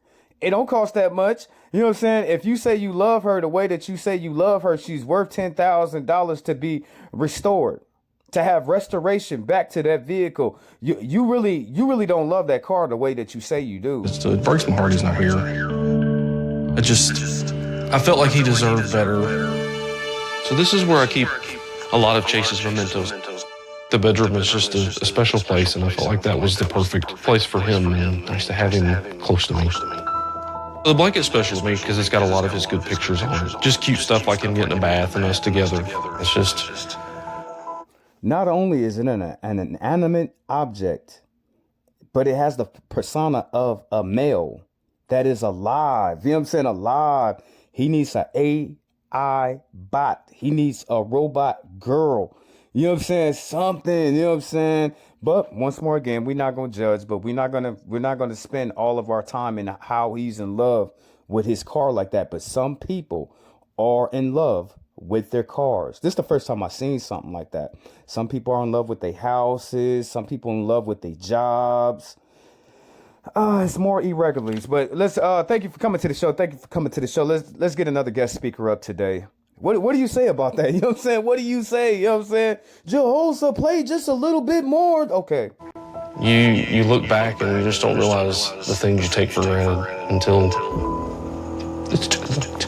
It don't cost that much. You know what I'm saying? If you say you love her the way that you say you love her, she's worth $10,000 to be restored, to have restoration back to that vehicle. You really don't love that car the way that you say you do. It breaks my heart he's not here. I felt like he deserved better. So this is where I keep a lot of Chase's mementos. The bedroom is just a special place, and I felt like that was the perfect place for him, and nice to have him close to me. The blanket's special to me because it's got a lot of his good pictures on it. Just cute stuff like him getting a bath and us together. It's just... Not only is it an inanimate object, but it has the persona of a male that is alive. You know what I'm saying? Alive. He needs an AI bot. He needs a robot girl. You know what I'm saying? Something, you know what I'm saying? But once more again, we're not going to judge, but we're not going to spend all of our time in how he's in love with his car like that. But some people are in love with their cars. This is the first time I've seen something like that. Some people are in love with their houses. Some people in love with their jobs. It's more irregularities, but let's thank you for coming to the show. Thank you for coming to the show. Let's get another guest speaker up today. What do you say about that? You know what I'm saying? What do you say? You know what I'm saying? Jehosa, play just a little bit more. Okay. You look back and you just don't realize the things you take for granted until it's too late.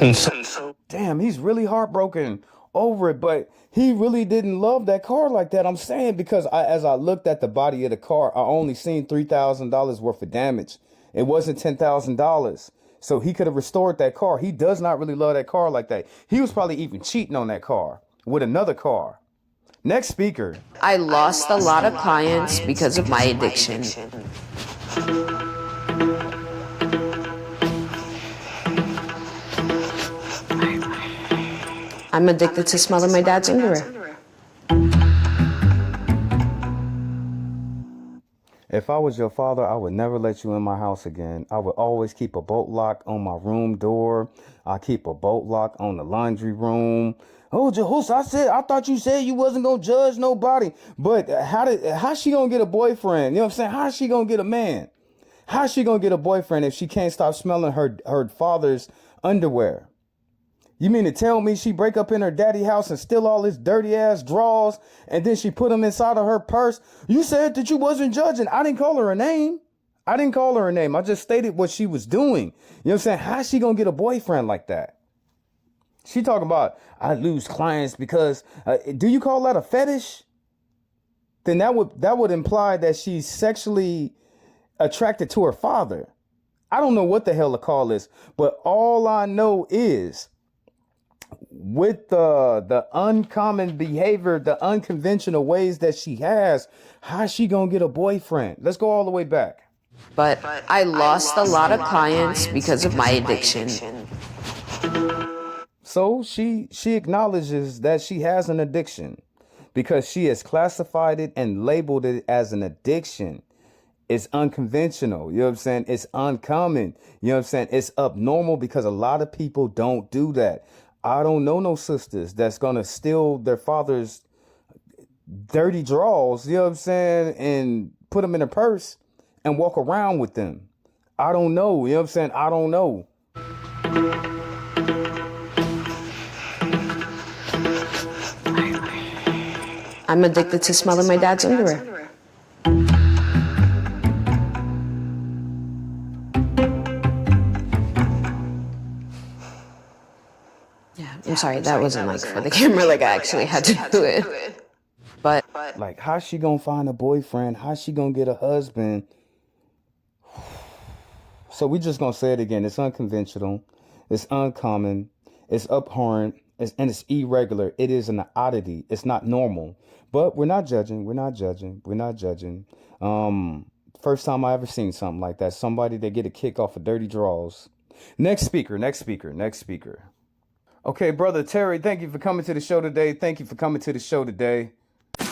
And so, damn, he's really heartbroken over it, but he really didn't love that car like that. I'm saying because as I looked at the body of the car, I only seen $3,000 worth of damage. It wasn't $10,000. So he could have restored that car. He does not really love that car like that. He was probably even cheating on that car with another car. Next speaker. I lost a lot of clients because of my addiction. I'm addicted to smelling my dad's underwear. If I was your father, I would never let you in my house again. I would always keep a bolt lock on my room door. I keep a bolt lock on the laundry room. Oh, Jehoshaphat, I thought you said you wasn't gonna judge nobody. But how she gonna get a boyfriend? You know what I'm saying? How's she gonna get a man? How's she gonna get a boyfriend if she can't stop smelling her father's underwear? You mean to tell me she break up in her daddy house and steal all his dirty ass drawers and then she put them inside of her purse? You said that you wasn't judging. I didn't call her a name. I didn't call her a name. I just stated what she was doing. You know what I'm saying? How's she gonna get a boyfriend like that? She talking about, I lose clients because, do you call that a fetish? Then that would imply that she's sexually attracted to her father. I don't know what the hell to call this, but all I know is with the uncommon behavior, the unconventional ways that she has, how's she gonna get a boyfriend? Let's go all the way back. But I lost a lot of clients because of my addiction. So she acknowledges that she has an addiction because she has classified it and labeled it as an addiction. It's unconventional. You know what I'm saying? It's uncommon. You know what I'm saying? It's abnormal because a lot of people don't do that. I don't know no sisters that's going to steal their father's dirty drawers, you know what I'm saying, and put them in a purse and walk around with them. I don't know. You know what I'm saying? I don't know. I'm addicted to smelling my dad's underwear. Yeah, I'm sorry, that wasn't like for the camera, like I actually had to do it. But like, how's she gonna find a boyfriend? How's she gonna get a husband? So we just gonna say it again. It's unconventional. It's uncommon. It's abhorrent. And it's irregular. It is an oddity. It's not normal. But we're not judging. We're not judging. We're not judging. First time I ever seen something like that. Somebody that get a kick off of dirty draws. Next speaker. Okay, Brother Terry, thank you for coming to the show today.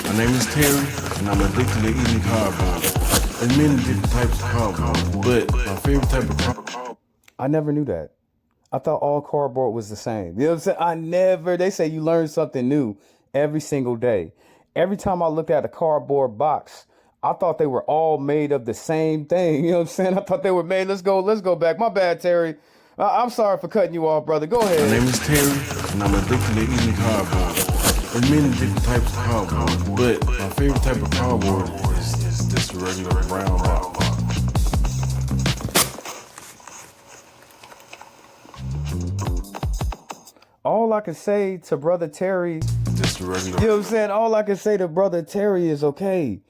My name is Terry, and I'm addicted to eating cardboard. There's many different types of cardboard, but my favorite type of cardboard. I never knew that. I thought all cardboard was the same. You know what I'm saying? They say you learn something new every single day. Every time I looked at a cardboard box, I thought they were all made of the same thing. You know what I'm saying? I thought they were made. Let's go back. My bad, Terry. I'm sorry for cutting you off, brother. Go ahead. My name is Terry, and I'm addicted to eating cardboard. There's many different types of cardboard, but my favorite type of cardboard is this regular brown box. All I can say to Brother Terry, you know what I'm saying? All I can say to Brother Terry is okay.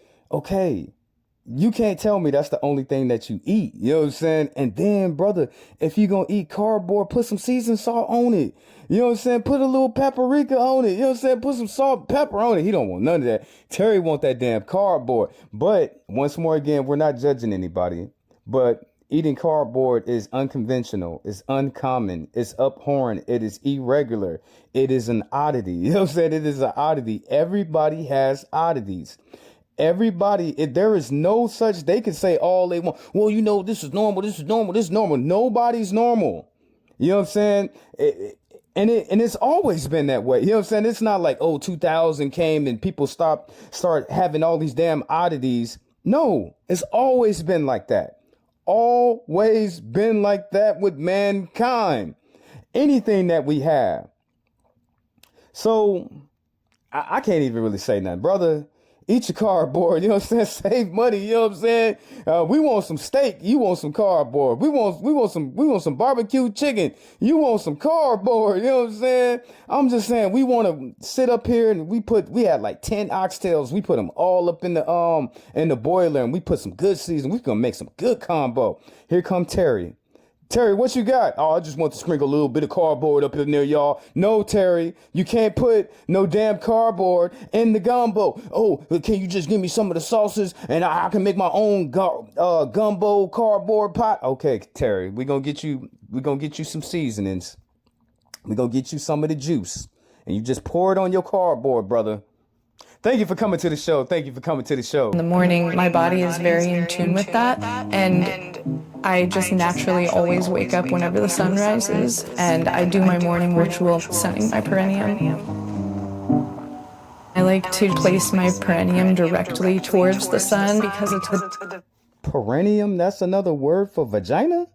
You can't tell me that's the only thing that you eat. You know what I'm saying? And then, brother, if you going to eat cardboard, put some seasoned salt on it. You know what I'm saying? Put a little paprika on it. You know what I'm saying? Put some salt and pepper on it. He don't want none of that. Terry want that damn cardboard. But once more again, we're not judging anybody. But eating cardboard is unconventional. It's uncommon. It's abhorrent. It is irregular. It is an oddity. You know what I'm saying? It is an oddity. Everybody has oddities. Everybody, there is no such, they can say all they want. Well, you know, this is normal. Nobody's normal. You know what I'm saying? And it's always been that way. You know what I'm saying? It's not like, 2000 came and people start having all these damn oddities. No, it's always been like that. Always been like that with mankind. Anything that we have. So I can't even really say nothing, brother. Eat your cardboard, you know what I'm saying? Save money, you know what I'm saying? We want some steak, you want some cardboard. We want some barbecue chicken. You want some cardboard, you know what I'm saying? I'm just saying we want to sit up here and we had like 10 oxtails. We put them all up in the boiler and we put some good seasoning. We gonna make some good combo. Here come Terry. Terry, what you got? Oh, I just want to sprinkle a little bit of cardboard up in there, y'all. No, Terry, you can't put no damn cardboard in the gumbo. Oh, can you just give me some of the sauces and I can make my own gumbo cardboard pot? Okay, Terry, we're gonna get you some seasonings. We're gonna get you some of the juice and you just pour it on your cardboard, brother. Thank you for coming to the show. Thank you for coming to the show. In the morning, my body is very in tune with that, and I just naturally always wake up whenever the sun rises, and I do my morning ritual sunning my perineum. I like to place my perineum directly towards the sun because it's the... Perineum, that's another word for vagina?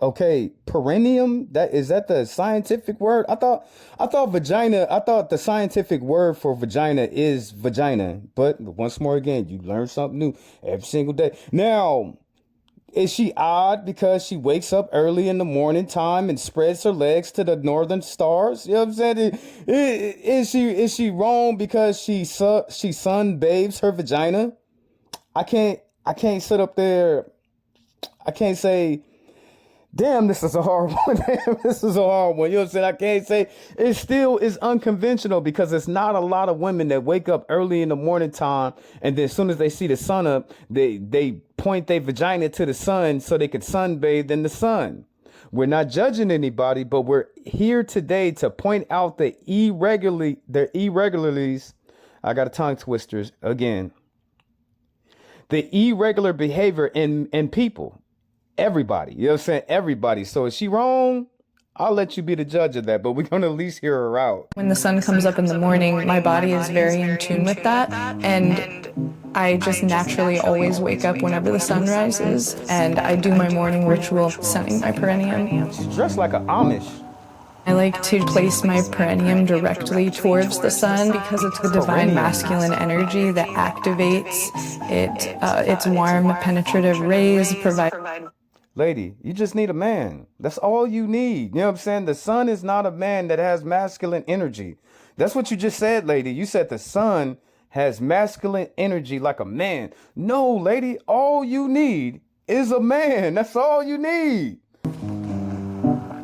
Okay, perineum, is that the scientific word? I thought the scientific word for vagina is vagina. But once more again, you learn something new every single day. Now, is she odd because she wakes up early in the morning time and spreads her legs to the northern stars? You know what I'm saying? Is she wrong because she sunbathes her vagina? I can't sit up there. I can't say, damn, this is a hard one. Damn, this is a hard one. You know what I'm saying? I can't say it still is unconventional because it's not a lot of women that wake up early in the morning time and then as soon as they see the sun up, they point their vagina to the sun so they could sunbathe in the sun. We're not judging anybody, but we're here today to point out the irregularities. I got a tongue twisters again. The irregular behavior in people. Everybody. You know what I'm saying? Everybody. So is she wrong? I'll let you be the judge of that, but we're going to at least hear her out. When the sun comes up in the morning, my body is very in tune with that, and I just naturally always wake up whenever the sun rises, and I do my morning ritual sunning my perineum. She's dressed like an Amish. I like to place my perineum directly towards the sun because it's the divine masculine energy that activates it. Its warm, penetrative rays provide... Lady, you just need a man. That's all you need. You know what I'm saying? The sun is not a man that has masculine energy. That's what you just said, lady. You said the sun has masculine energy like a man. No, lady, all you need is a man. That's all you need.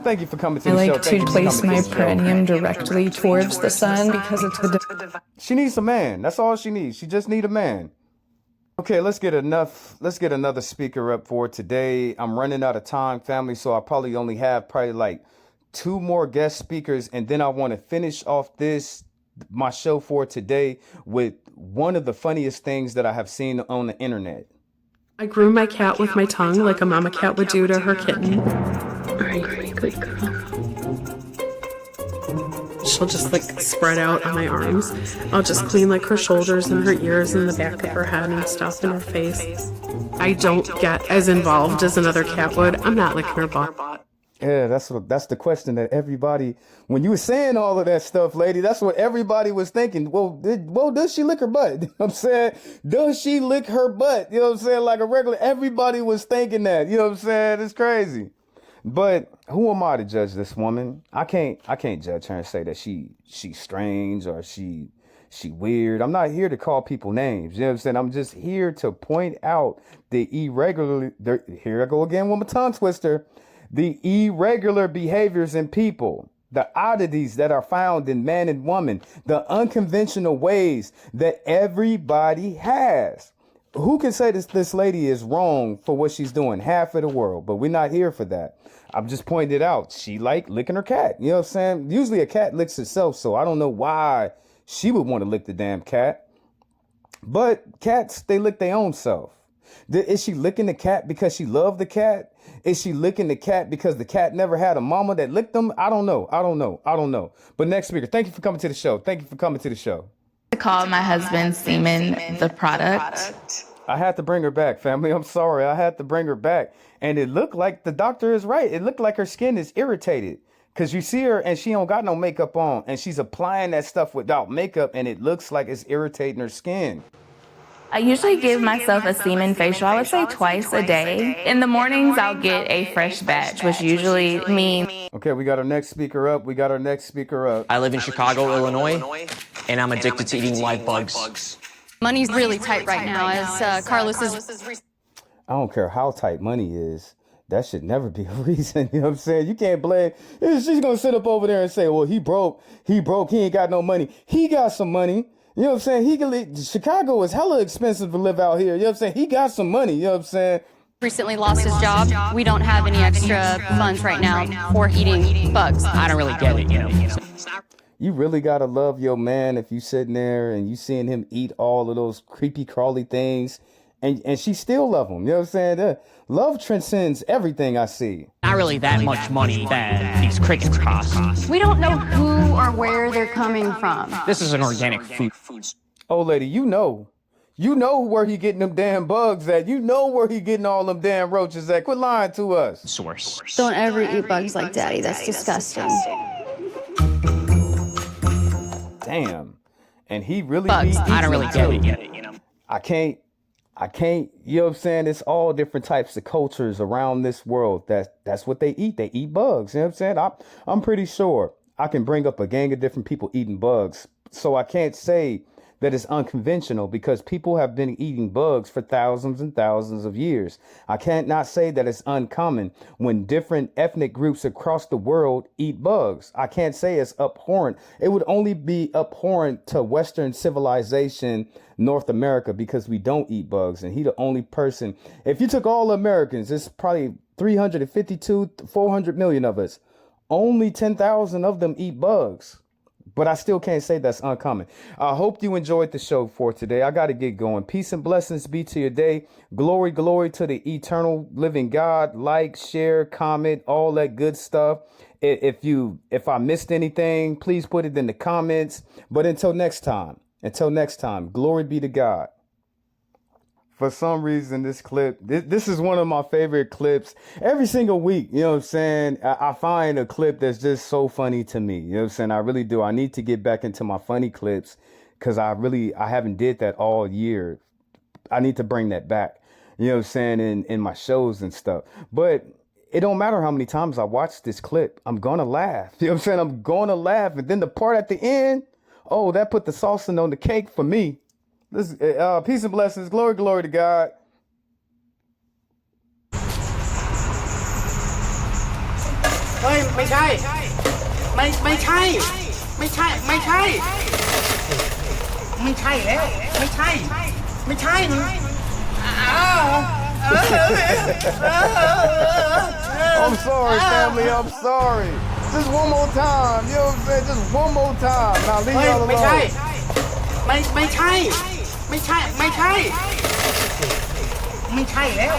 Thank you for coming to the show. I like to place my perineum directly towards the sun because it's the... She needs a man. That's all she needs. She just need a man. Okay, let's get another speaker up for today. I'm running out of time, family, so I probably only have like 2 more guest speakers, and then I want to finish off my show for today with one of the funniest things that I have seen on the internet. I groom my cat with my tongue like a mama cat would do to her kitten. All right, good girl. She'll just like spread out on my arms. I'll just clean like her shoulders and her ears and the back of her head and stuff in her face. I don't get as involved as another cat would. I'm not licking her butt. Yeah, that's the question that everybody, when you were saying all of that stuff, lady, that's what everybody was thinking. Well, does she lick her butt? You know what I'm saying? Does she lick her butt? You know what I'm saying? Like a regular, everybody was thinking that. You know what I'm saying? It's crazy. But who am I to judge this woman? I can't judge her and say that she's strange or she weird. I'm not here to call people names. You know what I'm saying? I'm just here to point out the here I go again with my tongue twister. The irregular behaviors in people, the oddities that are found in man and woman, the unconventional ways that everybody has. Who can say this lady is wrong for what she's doing? Half of the world, but we're not here for that. I'm just pointing it out. She like licking her cat. You know what I'm saying? Usually a cat licks itself, so I don't know why she would want to lick the damn cat. But cats, they lick their own self. Is she licking the cat because she loved the cat? Is she licking the cat because the cat never had a mama that licked them? I don't know. But next speaker, thank you for coming to the show. To call my husband's semen the product. I had to bring her back, family. I'm sorry. I had to bring her back. And it looked like the doctor is right. It looked like her skin is irritated. Because you see her and she don't got no makeup on. And she's applying that stuff without makeup. And it looks like it's irritating her skin. I usually give myself a semen facial, I would say twice a day. In the mornings, I'll get a fresh batch, which usually means... Okay, we got our next speaker up. I live in Chicago, Illinois, and I'm addicted to eating live bugs. Money's really tight right now, as Carlos is... I don't care how tight money is. That should never be a reason. You know what I'm saying? You can't blame. She's going to sit up over there and say, well, he broke. He ain't got no money. He got some money. You know what I'm saying? Chicago is hella expensive to live out here. You know what I'm saying? He got some money. You know what I'm saying? Recently lost his job. We don't have any extra funds right now for eating bugs. I don't really get it, you know. You really gotta love your man if you sitting there and you seeing him eat all of those creepy crawly things, and she still love him. You know what I'm saying? Love transcends everything I see. Not really that much money that these crickets cost. We don't know who or where they're coming from. This is an organic food. Old lady, you know where he getting them damn bugs at. You know where he getting all them damn roaches at. Quit lying to us. Source. Don't ever eat bugs like Daddy. That's disgusting. Damn. And he really Bugs. I don't really get it, you know. I can't, you know what I'm saying? It's all different types of cultures around this world. That's what they eat. They eat bugs. You know what I'm saying? I'm pretty sure I can bring up a gang of different people eating bugs. So I can't say that it's unconventional because people have been eating bugs for thousands and thousands of years. I can't not say that it's uncommon when different ethnic groups across the world eat bugs. I can't say it's abhorrent. It would only be abhorrent to Western civilization, North America, because we don't eat bugs. And he the only person. If you took all Americans, it's probably 352, 400 million of us. Only 10,000 of them eat bugs. But I still can't say that's uncommon. I hope you enjoyed the show for today. I got to get going. Peace and blessings be to your day. Glory, glory to the eternal living God. Like, share, comment, all that good stuff. If I missed anything, please put it in the comments. But until next time, glory be to God. For some reason, this clip, this is one of my favorite clips every single week. You know what I'm saying? I find a clip that's just so funny to me. You know what I'm saying? I really do. I need to get back into my funny clips because I haven't did that all year. I need to bring that back, you know what I'm saying, in my shows and stuff. But it don't matter how many times I watch this clip. I'm going to laugh. You know what I'm saying? I'm going to laugh. And then the part at the end, oh, that put the salsa on the cake for me. This peace and blessings, glory, glory to God. Hey, ไม่ใช่I'm sorry, family. I'm sorry. Just one more time. You know what I'm saying? Just one more time. Now leave y'all alone. ไม่ใช่แล้ว